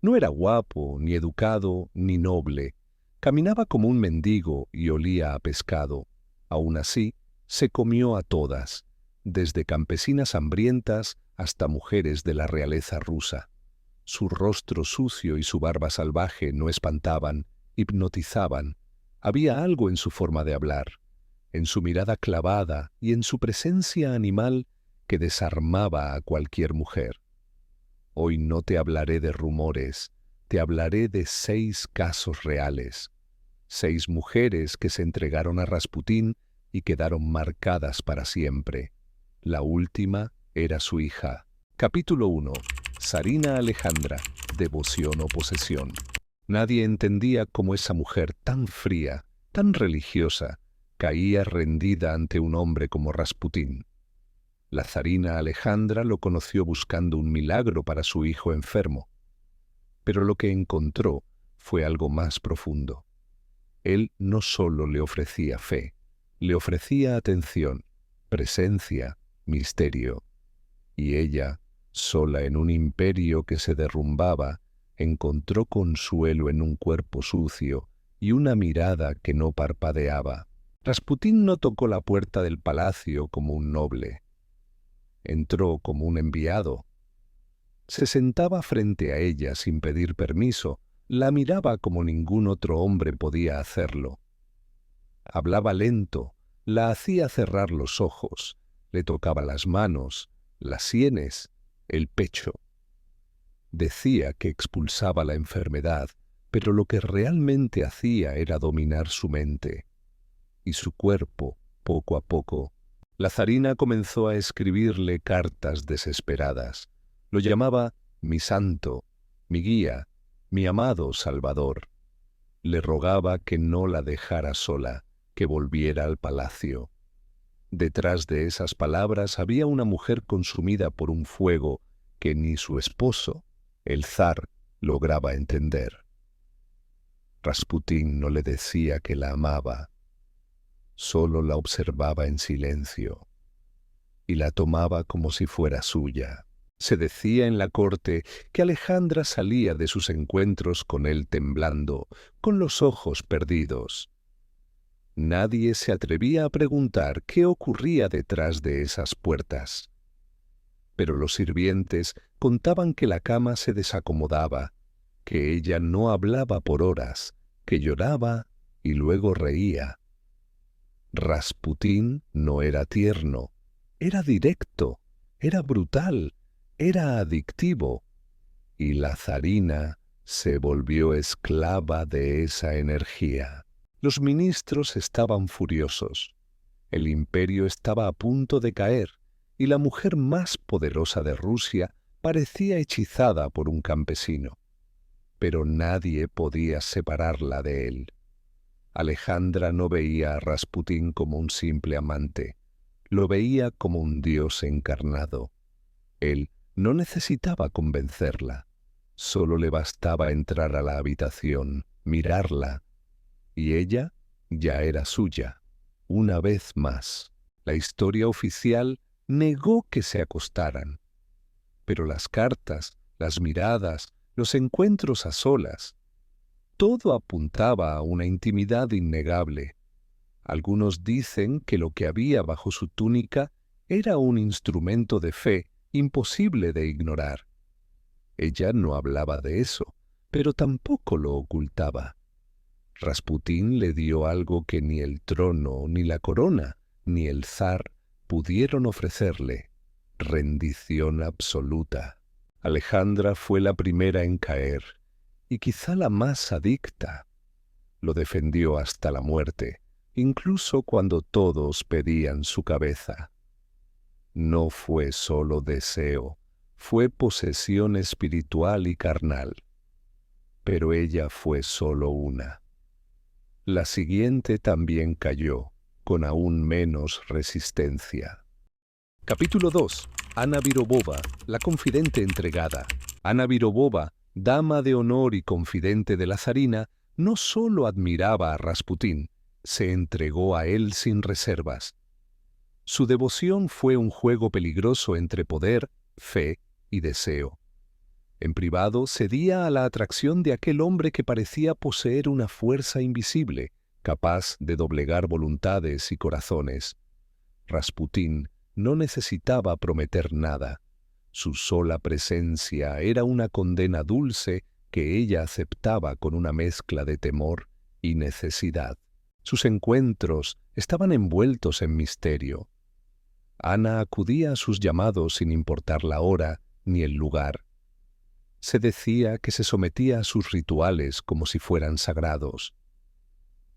No era guapo, ni educado, ni noble. Caminaba como un mendigo y olía a pescado. Aún así, se comió a todas, desde campesinas hambrientas hasta mujeres de la realeza rusa. Su rostro sucio y su barba salvaje no espantaban, hipnotizaban. Había algo en su forma de hablar, en su mirada clavada y en su presencia animal que desarmaba a cualquier mujer. Hoy no te hablaré de rumores, te hablaré de 6 casos reales. 6 mujeres que se entregaron a Rasputín y quedaron marcadas para siempre. La última era su hija. Capítulo 1. Tsarina Alejandra, devoción o posesión. Nadie entendía cómo esa mujer tan fría, tan religiosa, caía rendida ante un hombre como Rasputín. La zarina Alejandra lo conoció buscando un milagro para su hijo enfermo. Pero lo que encontró fue algo más profundo. Él no solo le ofrecía fe, le ofrecía atención, presencia, misterio. Y ella, sola en un imperio que se derrumbaba, encontró consuelo en un cuerpo sucio y una mirada que no parpadeaba. Rasputín no tocó la puerta del palacio como un noble. Entró como un enviado. Se sentaba frente a ella sin pedir permiso, la miraba como ningún otro hombre podía hacerlo. Hablaba lento, la hacía cerrar los ojos, le tocaba las manos, las sienes, el pecho. Decía que expulsaba la enfermedad, pero lo que realmente hacía era dominar su mente. Y su cuerpo, poco a poco. La zarina comenzó a escribirle cartas desesperadas. Lo llamaba mi santo, mi guía, mi amado Salvador. Le rogaba que no la dejara sola, que volviera al palacio. Detrás de esas palabras había una mujer consumida por un fuego que ni su esposo, el zar, lograba entender. Rasputín no le decía que la amaba, solo la observaba en silencio y la tomaba como si fuera suya. Se decía en la corte que Alejandra salía de sus encuentros con él temblando, con los ojos perdidos. Nadie se atrevía a preguntar qué ocurría detrás de esas puertas. Pero los sirvientes contaban que la cama se desacomodaba, que ella no hablaba por horas, que lloraba y luego reía. Rasputín no era tierno, era directo, era brutal, era adictivo, y la zarina se volvió esclava de esa energía. Los ministros estaban furiosos. El imperio estaba a punto de caer, y la mujer más poderosa de Rusia parecía hechizada por un campesino. Pero nadie podía separarla de él. Alejandra no veía a Rasputín como un simple amante, lo veía como un dios encarnado. Él no necesitaba convencerla, solo le bastaba entrar a la habitación, mirarla, y ella ya era suya. Una vez más, la historia oficial negó que se acostaran, pero las cartas, las miradas, los encuentros a solas, todo apuntaba a una intimidad innegable. Algunos dicen que lo que había bajo su túnica era un instrumento de fe imposible de ignorar. Ella no hablaba de eso, pero tampoco lo ocultaba. Rasputín le dio algo que ni el trono, ni la corona, ni el zar pudieron ofrecerle: rendición absoluta. Alejandra fue la primera en caer, y quizá la más adicta. Lo defendió hasta la muerte, incluso cuando todos pedían su cabeza. No fue solo deseo, fue posesión espiritual y carnal. Pero ella fue solo una. La siguiente también cayó, con aún menos resistencia. Capítulo 2. Ana Virobova, la confidente entregada. Ana Virobova, dama de honor y confidente de la zarina, no solo admiraba a Rasputín, se entregó a él sin reservas. Su devoción fue un juego peligroso entre poder, fe y deseo. En privado cedía a la atracción de aquel hombre que parecía poseer una fuerza invisible, capaz de doblegar voluntades y corazones. Rasputín no necesitaba prometer nada. Su sola presencia era una condena dulce que ella aceptaba con una mezcla de temor y necesidad. Sus encuentros estaban envueltos en misterio. Ana acudía a sus llamados sin importar la hora ni el lugar. Se decía que se sometía a sus rituales como si fueran sagrados.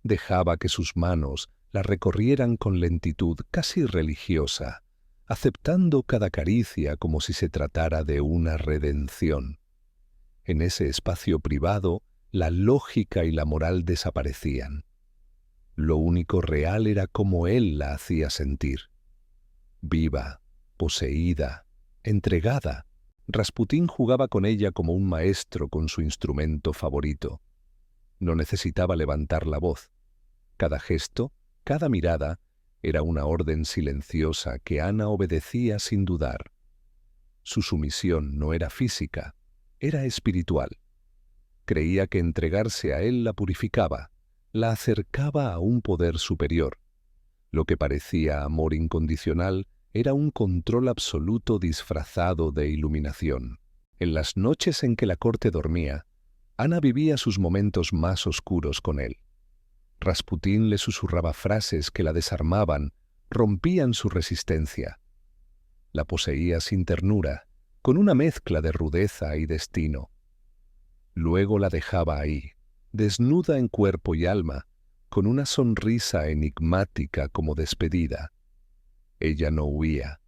Dejaba que sus manos la recorrieran con lentitud casi religiosa, aceptando cada caricia como si se tratara de una redención. En ese espacio privado, la lógica y la moral desaparecían. Lo único real era cómo él la hacía sentir. Viva, poseída, entregada, Rasputín jugaba con ella como un maestro con su instrumento favorito. No necesitaba levantar la voz. Cada gesto, cada mirada, era una orden silenciosa que Ana obedecía sin dudar. Su sumisión no era física, era espiritual. Creía que entregarse a él la purificaba, la acercaba a un poder superior. Lo que parecía amor incondicional era un control absoluto disfrazado de iluminación. En las noches en que la corte dormía, Ana vivía sus momentos más oscuros con él. Rasputín le susurraba frases que la desarmaban, rompían su resistencia. La poseía sin ternura, con una mezcla de rudeza y destino. Luego la dejaba ahí, desnuda en cuerpo y alma, con una sonrisa enigmática como despedida. Ella no huía,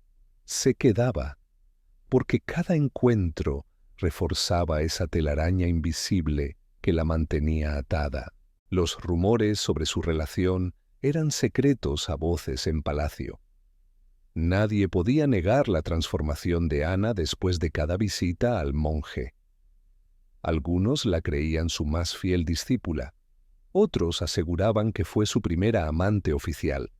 se quedaba, porque cada encuentro reforzaba esa telaraña invisible que la mantenía atada. Los rumores sobre su relación eran secretos a voces en palacio. Nadie podía negar la transformación de Ana después de cada visita al monje. Algunos la creían su más fiel discípula, otros aseguraban que fue su primera amante oficial.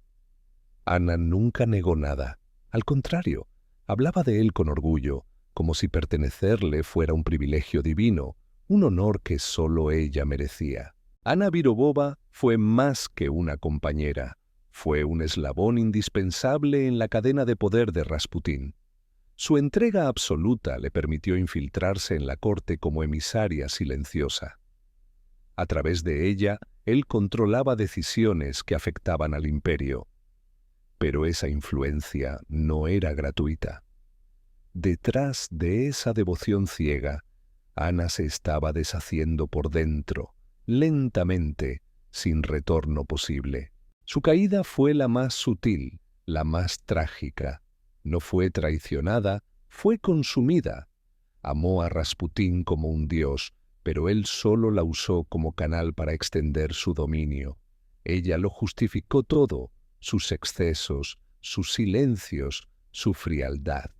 Ana nunca negó nada, al contrario, hablaba de él con orgullo, como si pertenecerle fuera un privilegio divino, un honor que solo ella merecía. Ana Virobova fue más que una compañera, fue un eslabón indispensable en la cadena de poder de Rasputín. Su entrega absoluta le permitió infiltrarse en la corte como emisaria silenciosa. A través de ella, él controlaba decisiones que afectaban al imperio. Pero esa influencia no era gratuita. Detrás de esa devoción ciega, Ana se estaba deshaciendo por dentro, lentamente, sin retorno posible. Su caída fue la más sutil, la más trágica. No fue traicionada, fue consumida. Amó a Rasputín como un dios, pero él solo la usó como canal para extender su dominio. Ella lo justificó todo, sus excesos, sus silencios, su frialdad.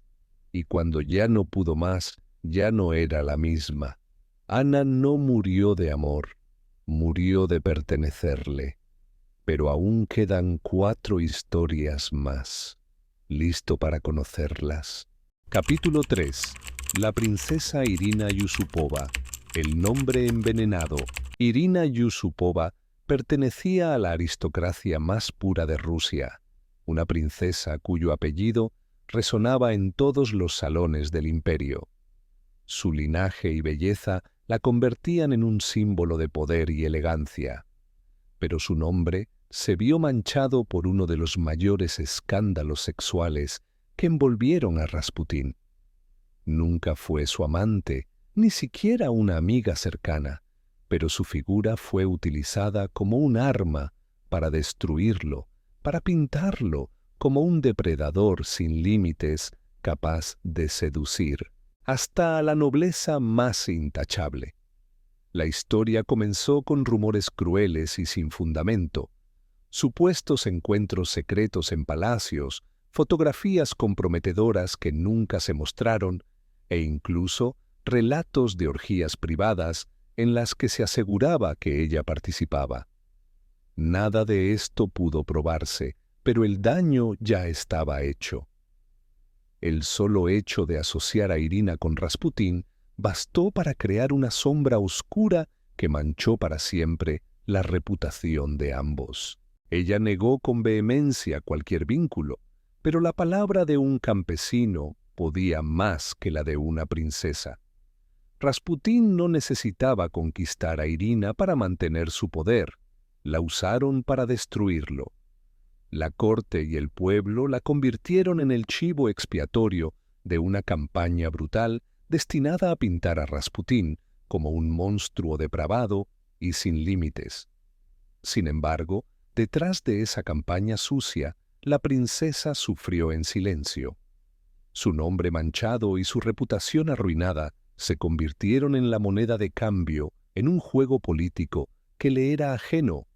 Y cuando ya no pudo más, ya no era la misma. Ana no murió de amor, murió de pertenecerle. Pero aún quedan 4 historias más. ¿Listo para conocerlas? Capítulo 3. La princesa Irina Yusupova. El nombre envenenado. Irina Yusupova pertenecía a la aristocracia más pura de Rusia, una princesa cuyo apellido resonaba en todos los salones del imperio. Su linaje y belleza la convertían en un símbolo de poder y elegancia, pero su nombre se vio manchado por uno de los mayores escándalos sexuales que envolvieron a Rasputín. Nunca fue su amante, ni siquiera una amiga cercana, pero su figura fue utilizada como un arma para destruirlo, para pintarlo como un depredador sin límites capaz de seducir hasta a la nobleza más intachable. La historia comenzó con rumores crueles y sin fundamento, supuestos encuentros secretos en palacios, fotografías comprometedoras que nunca se mostraron e incluso relatos de orgías privadas en las que se aseguraba que ella participaba. Nada de esto pudo probarse, pero el daño ya estaba hecho. El solo hecho de asociar a Irina con Rasputín bastó para crear una sombra oscura que manchó para siempre la reputación de ambos. Ella negó con vehemencia cualquier vínculo, pero la palabra de un campesino podía más que la de una princesa. Rasputín no necesitaba conquistar a Irina para mantener su poder. La usaron para destruirlo. La corte y el pueblo la convirtieron en el chivo expiatorio de una campaña brutal destinada a pintar a Rasputín como un monstruo depravado y sin límites. Sin embargo, detrás de esa campaña sucia, la princesa sufrió en silencio. Su nombre manchado y su reputación arruinada se convirtieron en la moneda de cambio en un juego político que le era ajeno,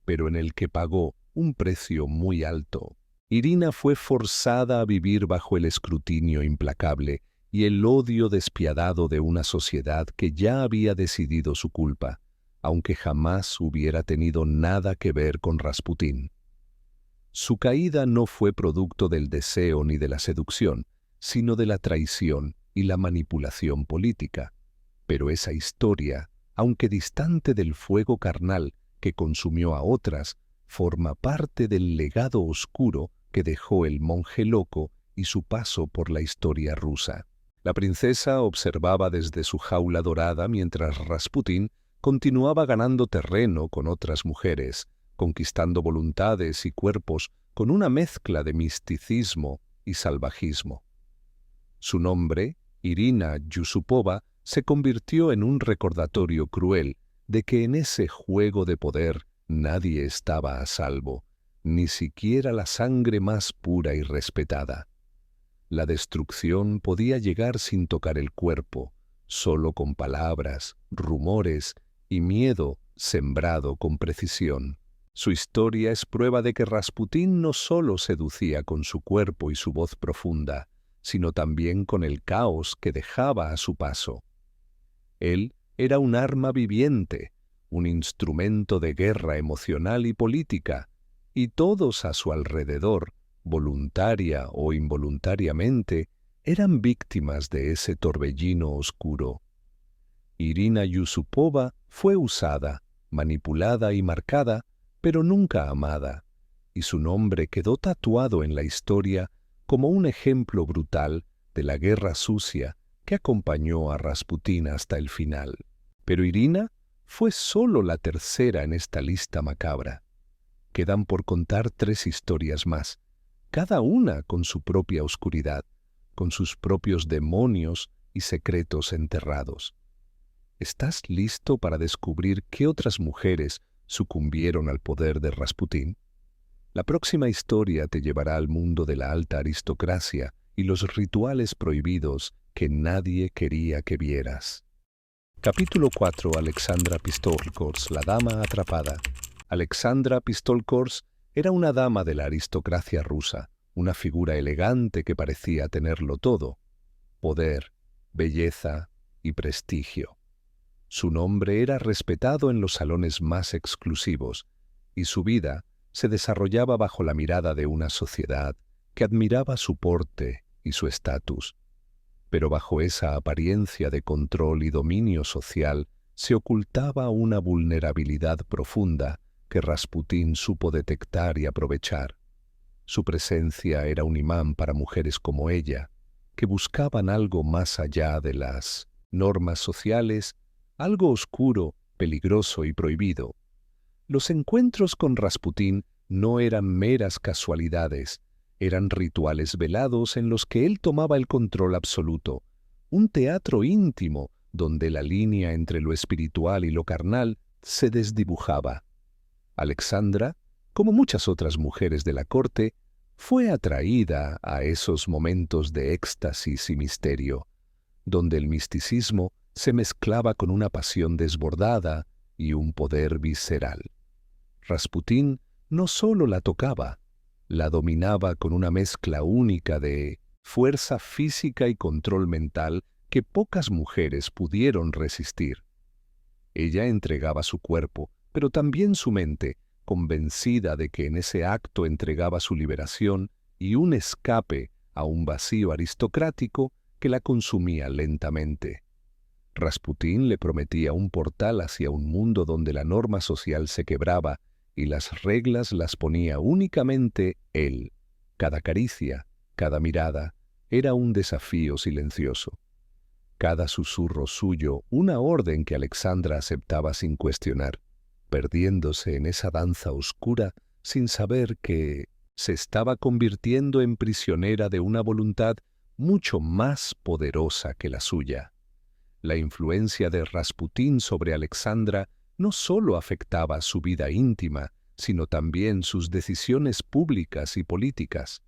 pero en el que pagó un precio muy alto. Irina fue forzada a vivir bajo el escrutinio implacable y el odio despiadado de una sociedad que ya había decidido su culpa, aunque jamás hubiera tenido nada que ver con Rasputín. Su caída no fue producto del deseo ni de la seducción, sino de la traición y la manipulación política. Pero esa historia, aunque distante del fuego carnal que consumió a otras, forma parte del legado oscuro que dejó el monje loco y su paso por la historia rusa. La princesa observaba desde su jaula dorada mientras Rasputín continuaba ganando terreno con otras mujeres, conquistando voluntades y cuerpos con una mezcla de misticismo y salvajismo. Su nombre, Irina Yusupova, se convirtió en un recordatorio cruel de que en ese juego de poder nadie estaba a salvo, ni siquiera la sangre más pura y respetada. La destrucción podía llegar sin tocar el cuerpo, solo con palabras, rumores y miedo sembrado con precisión. Su historia es prueba de que Rasputín no solo seducía con su cuerpo y su voz profunda, sino también con el caos que dejaba a su paso. Él era un arma viviente, un instrumento de guerra emocional y política, y todos a su alrededor, voluntaria o involuntariamente, eran víctimas de ese torbellino oscuro. Irina Yusupova fue usada, manipulada y marcada, pero nunca amada, y su nombre quedó tatuado en la historia como un ejemplo brutal de la guerra sucia que acompañó a Rasputín hasta el final. Pero Irina fue solo la tercera en esta lista macabra. Quedan por contar 3 historias más, cada una con su propia oscuridad, con sus propios demonios y secretos enterrados. ¿Estás listo para descubrir qué otras mujeres sucumbieron al poder de Rasputín? La próxima historia te llevará al mundo de la alta aristocracia y los rituales prohibidos que nadie quería que vieras. Capítulo 4. Alexandra Pistolkors, la dama atrapada. Alexandra Pistolkors era una dama de la aristocracia rusa, una figura elegante que parecía tenerlo todo: poder, belleza y prestigio. Su nombre era respetado en los salones más exclusivos, y su vida se desarrollaba bajo la mirada de una sociedad que admiraba su porte y su estatus. Pero bajo esa apariencia de control y dominio social se ocultaba una vulnerabilidad profunda que Rasputín supo detectar y aprovechar. Su presencia era un imán para mujeres como ella, que buscaban algo más allá de las normas sociales, algo oscuro, peligroso y prohibido. Los encuentros con Rasputín no eran meras casualidades, eran rituales velados en los que él tomaba el control absoluto, un teatro íntimo donde la línea entre lo espiritual y lo carnal se desdibujaba. Alexandra, como muchas otras mujeres de la corte, fue atraída a esos momentos de éxtasis y misterio, donde el misticismo se mezclaba con una pasión desbordada y un poder visceral. Rasputín no solo la tocaba, la dominaba con una mezcla única de fuerza física y control mental que pocas mujeres pudieron resistir. Ella entregaba su cuerpo, pero también su mente, convencida de que en ese acto entregaba su liberación y un escape a un vacío aristocrático que la consumía lentamente. Rasputín le prometía un portal hacia un mundo donde la norma social se quebraba y las reglas las ponía únicamente él. Cada caricia, cada mirada, era un desafío silencioso. Cada susurro suyo, una orden que Alexandra aceptaba sin cuestionar, perdiéndose en esa danza oscura sin saber que se estaba convirtiendo en prisionera de una voluntad mucho más poderosa que la suya. La influencia de Rasputín sobre Alexandra no solo afectaba su vida íntima, sino también sus decisiones públicas y políticas.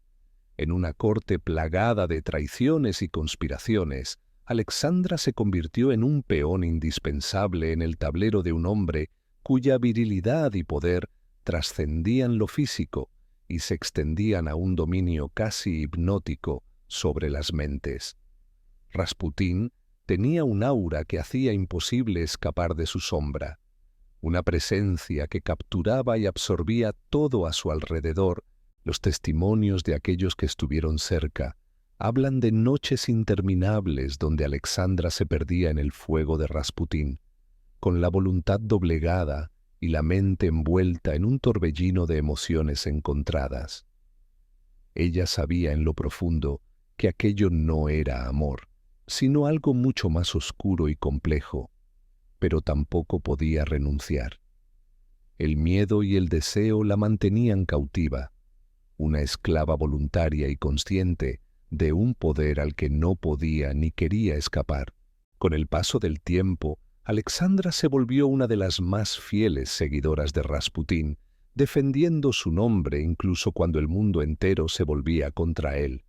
En una corte plagada de traiciones y conspiraciones, Alexandra se convirtió en un peón indispensable en el tablero de un hombre cuya virilidad y poder trascendían lo físico y se extendían a un dominio casi hipnótico sobre las mentes. Rasputín tenía un aura que hacía imposible escapar de su sombra, una presencia que capturaba y absorbía todo a su alrededor. Los testimonios de aquellos que estuvieron cerca hablan de noches interminables donde Alexandra se perdía en el fuego de Rasputín, con la voluntad doblegada y la mente envuelta en un torbellino de emociones encontradas. Ella sabía en lo profundo que aquello no era amor, sino algo mucho más oscuro y complejo, pero tampoco podía renunciar. El miedo y el deseo la mantenían cautiva, una esclava voluntaria y consciente de un poder al que no podía ni quería escapar. Con el paso del tiempo, Alexandra se volvió una de las más fieles seguidoras de Rasputín, defendiendo su nombre incluso cuando el mundo entero se volvía contra él.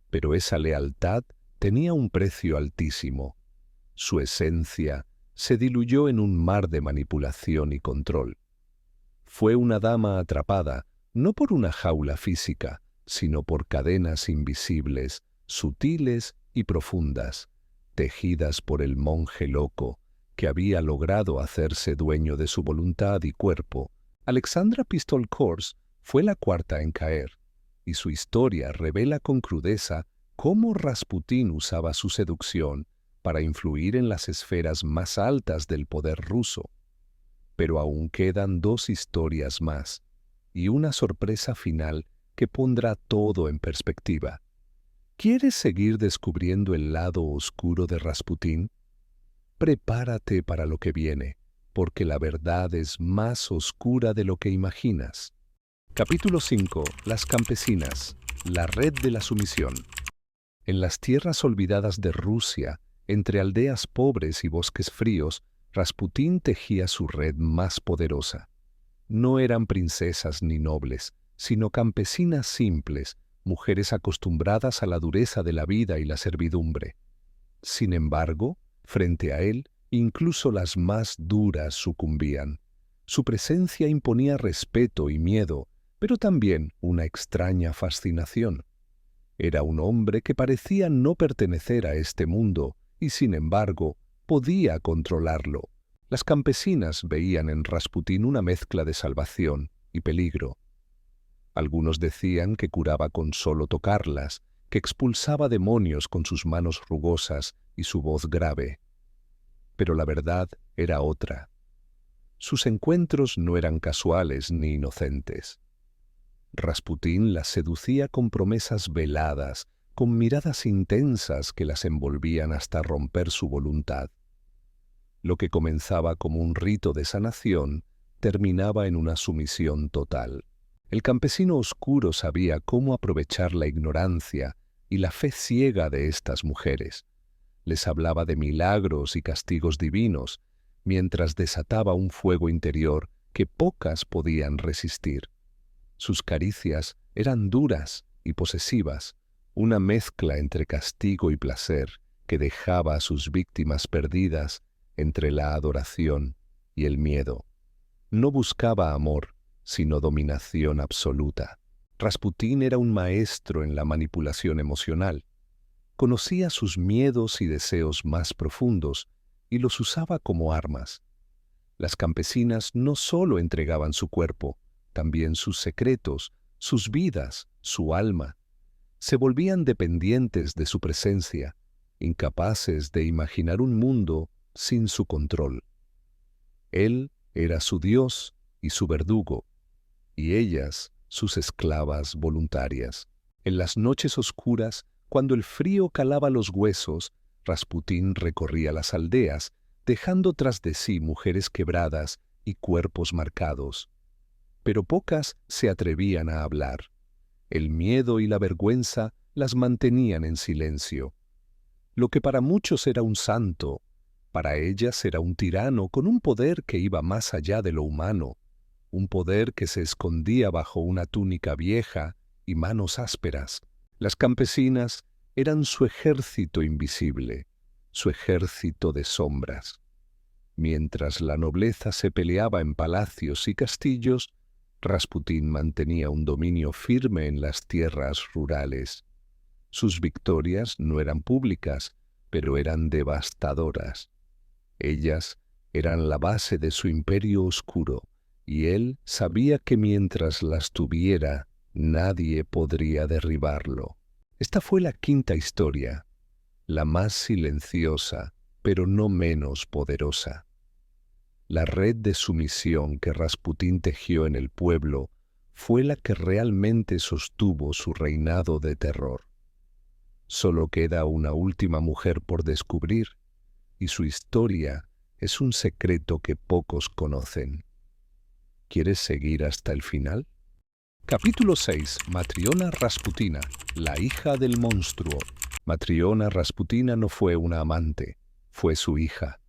Pero esa lealtad tenía un precio altísimo. Su esencia se diluyó en un mar de manipulación y control. Fue una dama atrapada, no por una jaula física, sino por cadenas invisibles, sutiles y profundas, tejidas por el monje loco, que había logrado hacerse dueño de su voluntad y cuerpo. Alexandra Pistol-Kors fue la cuarta en caer, y su historia revela con crudeza cómo Rasputín usaba su seducción para influir en las esferas más altas del poder ruso. Pero aún quedan dos historias más, y una sorpresa final que pondrá todo en perspectiva. ¿Quieres seguir descubriendo el lado oscuro de Rasputín? Prepárate para lo que viene, porque la verdad es más oscura de lo que imaginas. Capítulo 5. Las campesinas. La red de la sumisión. En las tierras olvidadas de Rusia, entre aldeas pobres y bosques fríos, Rasputín tejía su red más poderosa. No eran princesas ni nobles, sino campesinas simples, mujeres acostumbradas a la dureza de la vida y la servidumbre. Sin embargo, frente a él, incluso las más duras sucumbían. Su presencia imponía respeto y miedo, pero también una extraña fascinación. Era un hombre que parecía no pertenecer a este mundo y, sin embargo, podía controlarlo. Las campesinas veían en Rasputín una mezcla de salvación y peligro. Algunos decían que curaba con solo tocarlas, que expulsaba demonios con sus manos rugosas y su voz grave. Pero la verdad era otra. Sus encuentros no eran casuales ni inocentes. Rasputín las seducía con promesas veladas, con miradas intensas que las envolvían hasta romper su voluntad. Lo que comenzaba como un rito de sanación terminaba en una sumisión total. El campesino oscuro sabía cómo aprovechar la ignorancia y la fe ciega de estas mujeres. Les hablaba de milagros y castigos divinos, mientras desataba un fuego interior que pocas podían resistir. Sus caricias eran duras y posesivas, una mezcla entre castigo y placer que dejaba a sus víctimas perdidas entre la adoración y el miedo. No buscaba amor, sino dominación absoluta. Rasputín era un maestro en la manipulación emocional. Conocía sus miedos y deseos más profundos y los usaba como armas. Las campesinas no solo entregaban su cuerpo, también sus secretos, sus vidas, su alma. Se volvían dependientes de su presencia, incapaces de imaginar un mundo sin su control. Él era su Dios y su verdugo, y ellas sus esclavas voluntarias. En las noches oscuras, cuando el frío calaba los huesos, Rasputín recorría las aldeas, dejando tras de sí mujeres quebradas y cuerpos marcados. Pero pocas se atrevían a hablar. El miedo y la vergüenza las mantenían en silencio. Lo que para muchos era un santo, para ellas era un tirano con un poder que iba más allá de lo humano, un poder que se escondía bajo una túnica vieja y manos ásperas. Las campesinas eran su ejército invisible, su ejército de sombras. Mientras la nobleza se peleaba en palacios y castillos, Rasputín mantenía un dominio firme en las tierras rurales. Sus victorias no eran públicas, pero eran devastadoras. Ellas eran la base de su imperio oscuro, y él sabía que mientras las tuviera, nadie podría derribarlo. Esta fue la quinta historia, la más silenciosa, pero no menos poderosa. La red de sumisión que Rasputín tejió en el pueblo fue la que realmente sostuvo su reinado de terror. Solo queda una última mujer por descubrir, y su historia es un secreto que pocos conocen. ¿Quieres seguir hasta el final? Capítulo 6. Matriona Rasputina, la hija del monstruo. Matriona Rasputina no fue una amante, fue su hija.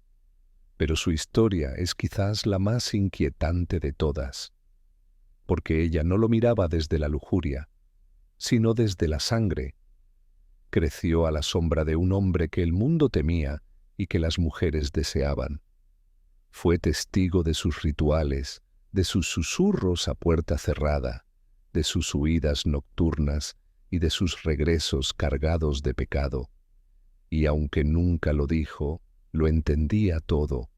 Pero su historia es quizás la más inquietante de todas, porque ella no lo miraba desde la lujuria, sino desde la sangre. Creció a la sombra de un hombre que el mundo temía y que las mujeres deseaban. Fue testigo de sus rituales, de sus susurros a puerta cerrada, de sus huidas nocturnas y de sus regresos cargados de pecado. Y aunque nunca lo dijo, lo entendía todo,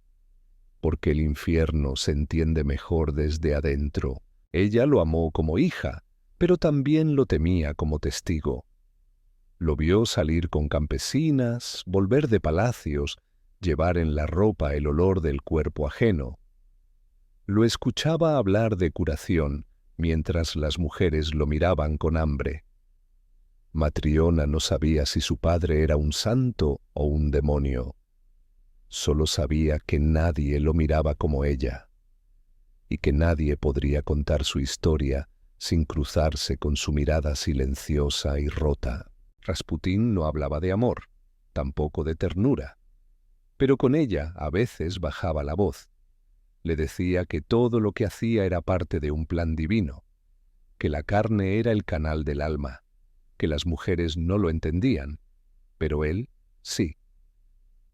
porque el infierno se entiende mejor desde adentro. Ella lo amó como hija, pero también lo temía como testigo. Lo vio salir con campesinas, volver de palacios, llevar en la ropa el olor del cuerpo ajeno. Lo escuchaba hablar de curación, mientras las mujeres lo miraban con hambre. Matriona no sabía si su padre era un santo o un demonio. Solo sabía que nadie lo miraba como ella, y que nadie podría contar su historia sin cruzarse con su mirada silenciosa y rota. Rasputín no hablaba de amor, tampoco de ternura, pero con ella a veces bajaba la voz. Le decía que todo lo que hacía era parte de un plan divino, que la carne era el canal del alma, que las mujeres no lo entendían, pero él sí.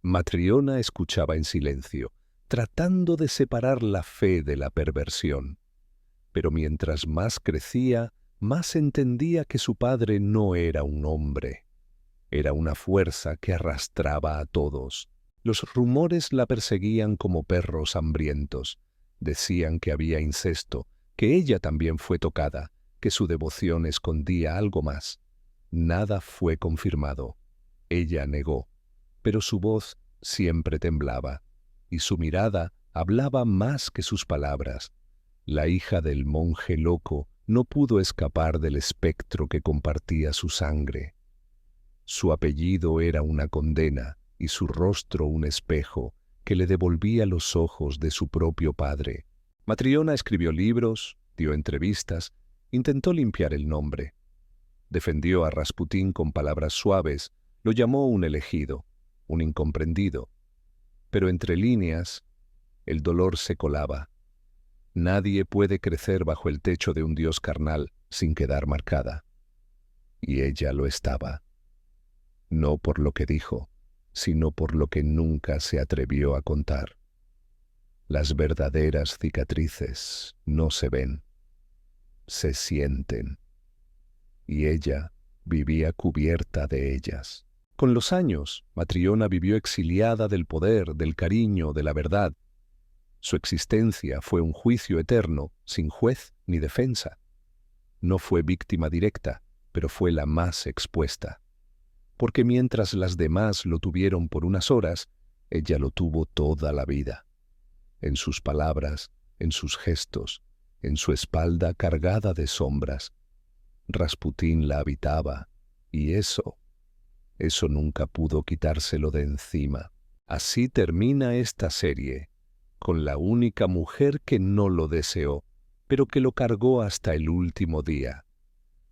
Matriona escuchaba en silencio, tratando de separar la fe de la perversión. Pero mientras más crecía, más entendía que su padre no era un hombre. Era una fuerza que arrastraba a todos. Los rumores la perseguían como perros hambrientos. Decían que había incesto, que ella también fue tocada, que su devoción escondía algo más. Nada fue confirmado. Ella negó, pero su voz siempre temblaba, y su mirada hablaba más que sus palabras. La hija del monje loco no pudo escapar del espectro que compartía su sangre. Su apellido era una condena y su rostro un espejo que le devolvía los ojos de su propio padre. Matriona escribió libros, dio entrevistas, intentó limpiar el nombre. Defendió a Rasputín con palabras suaves, lo llamó un elegido, un incomprendido. Pero entre líneas, el dolor se colaba. Nadie puede crecer bajo el techo de un dios carnal sin quedar marcada. Y ella lo estaba. No por lo que dijo, sino por lo que nunca se atrevió a contar. Las verdaderas cicatrices no se ven, se sienten. Y ella vivía cubierta de ellas. Con los años, Matriona vivió exiliada del poder, del cariño, de la verdad. Su existencia fue un juicio eterno, sin juez ni defensa. No fue víctima directa, pero fue la más expuesta. porque mientras las demás lo tuvieron por unas horas, ella lo tuvo toda la vida. En sus palabras, en sus gestos, en su espalda cargada de sombras. Rasputín la habitaba, y eso nunca pudo quitárselo de encima. Así termina esta serie, con la única mujer que no lo deseó, pero que lo cargó hasta el último día.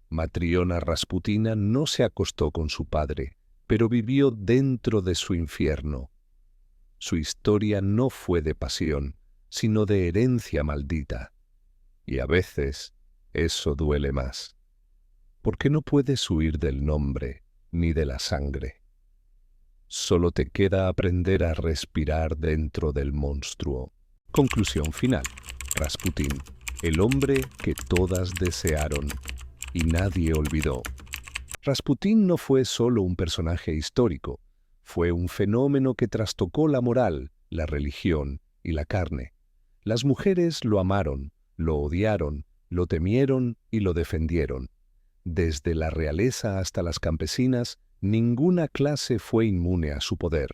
Matriona Rasputina no se acostó con su padre, pero vivió dentro de su infierno. Su historia no fue de pasión, sino de herencia maldita. Y a veces eso duele más, porque no puedes huir del nombre ni de la sangre. Solo te queda aprender a respirar dentro del monstruo. Conclusión final. Rasputín, el hombre que todas desearon y nadie olvidó. Rasputín no fue solo un personaje histórico, fue un fenómeno que trastocó la moral, la religión y la carne. Las mujeres lo amaron, lo odiaron, lo temieron y lo defendieron. Desde la realeza hasta las campesinas, ninguna clase fue inmune a su poder.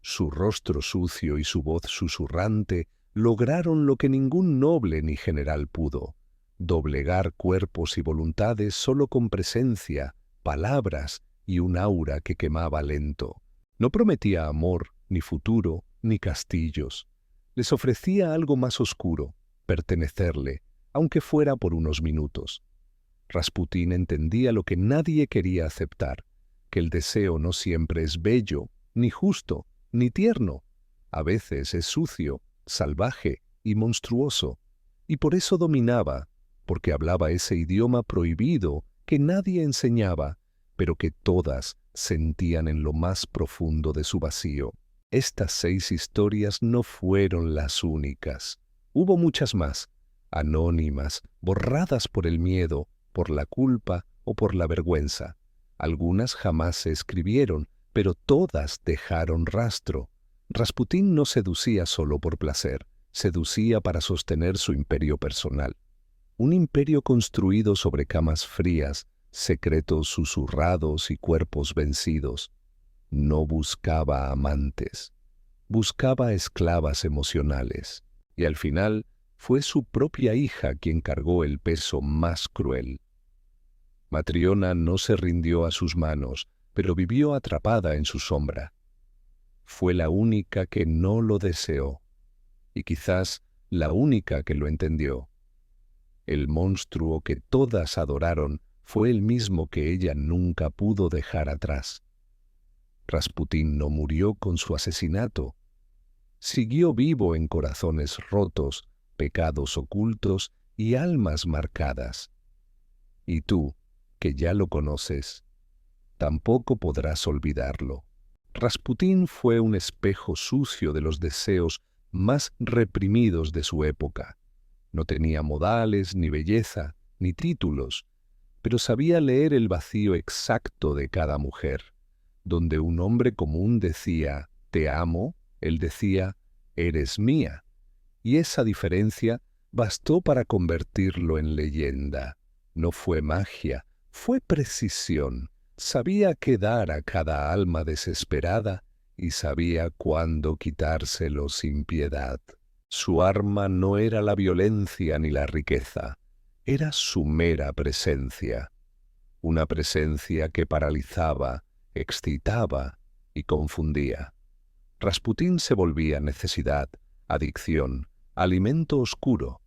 Su rostro sucio y su voz susurrante lograron lo que ningún noble ni general pudo: doblegar cuerpos y voluntades solo con presencia, palabras y un aura que quemaba lento. No prometía amor, ni futuro, ni castillos. Les ofrecía algo más oscuro: pertenecerle, aunque fuera por unos minutos. Rasputín entendía lo que nadie quería aceptar, que el deseo no siempre es bello, ni justo, ni tierno. A veces es sucio, salvaje y monstruoso. Y por eso dominaba, porque hablaba ese idioma prohibido que nadie enseñaba, pero que todas sentían en lo más profundo de su vacío. Estas 6 historias no fueron las únicas. Hubo muchas más, anónimas, borradas por el miedo, por la culpa o por la vergüenza. Algunas jamás se escribieron, pero todas dejaron rastro. Rasputín no seducía solo por placer, seducía para sostener su imperio personal. Un imperio construido sobre camas frías, secretos susurrados y cuerpos vencidos. No buscaba amantes, buscaba esclavas emocionales. Y al final fue su propia hija quien cargó el peso más cruel. Matriona no se rindió a sus manos, pero vivió atrapada en su sombra. Fue la única que no lo deseó, y quizás la única que lo entendió. El monstruo que todas adoraron fue el mismo que ella nunca pudo dejar atrás. Rasputín no murió con su asesinato. Siguió vivo en corazones rotos, pecados ocultos y almas marcadas. Y tú, que ya lo conoces, tampoco podrás olvidarlo. Rasputín fue un espejo sucio de los deseos más reprimidos de su época. No tenía modales, ni belleza, ni títulos, pero sabía leer el vacío exacto de cada mujer. Donde un hombre común decía «te amo», él decía «eres mía». Y esa diferencia bastó para convertirlo en leyenda. No fue magia, fue precisión. Sabía qué dar a cada alma desesperada y sabía cuándo quitárselo sin piedad. Su arma no era la violencia ni la riqueza, era su mera presencia. Una presencia que paralizaba, excitaba y confundía. Rasputín se volvía necesidad, adicción, alimento oscuro.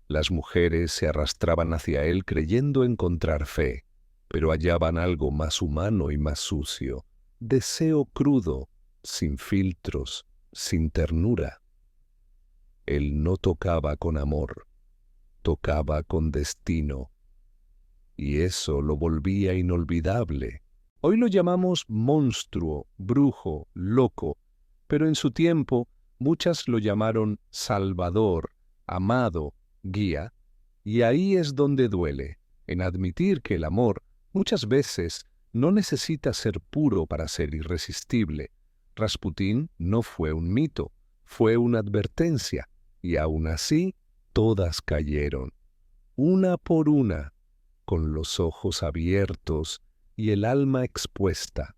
Las mujeres se arrastraban hacia él creyendo encontrar fe, pero hallaban algo más humano y más sucio, deseo crudo, sin filtros, sin ternura. Él no tocaba con amor, tocaba con destino, y eso lo volvía inolvidable. Hoy lo llamamos monstruo, brujo, loco, pero en su tiempo muchas lo llamaron salvador, amado, guía, y ahí es donde duele, en admitir que el amor muchas veces no necesita ser puro para ser irresistible. Rasputín no fue un mito, fue una advertencia, y aún así todas cayeron, una por una, con los ojos abiertos y el alma expuesta.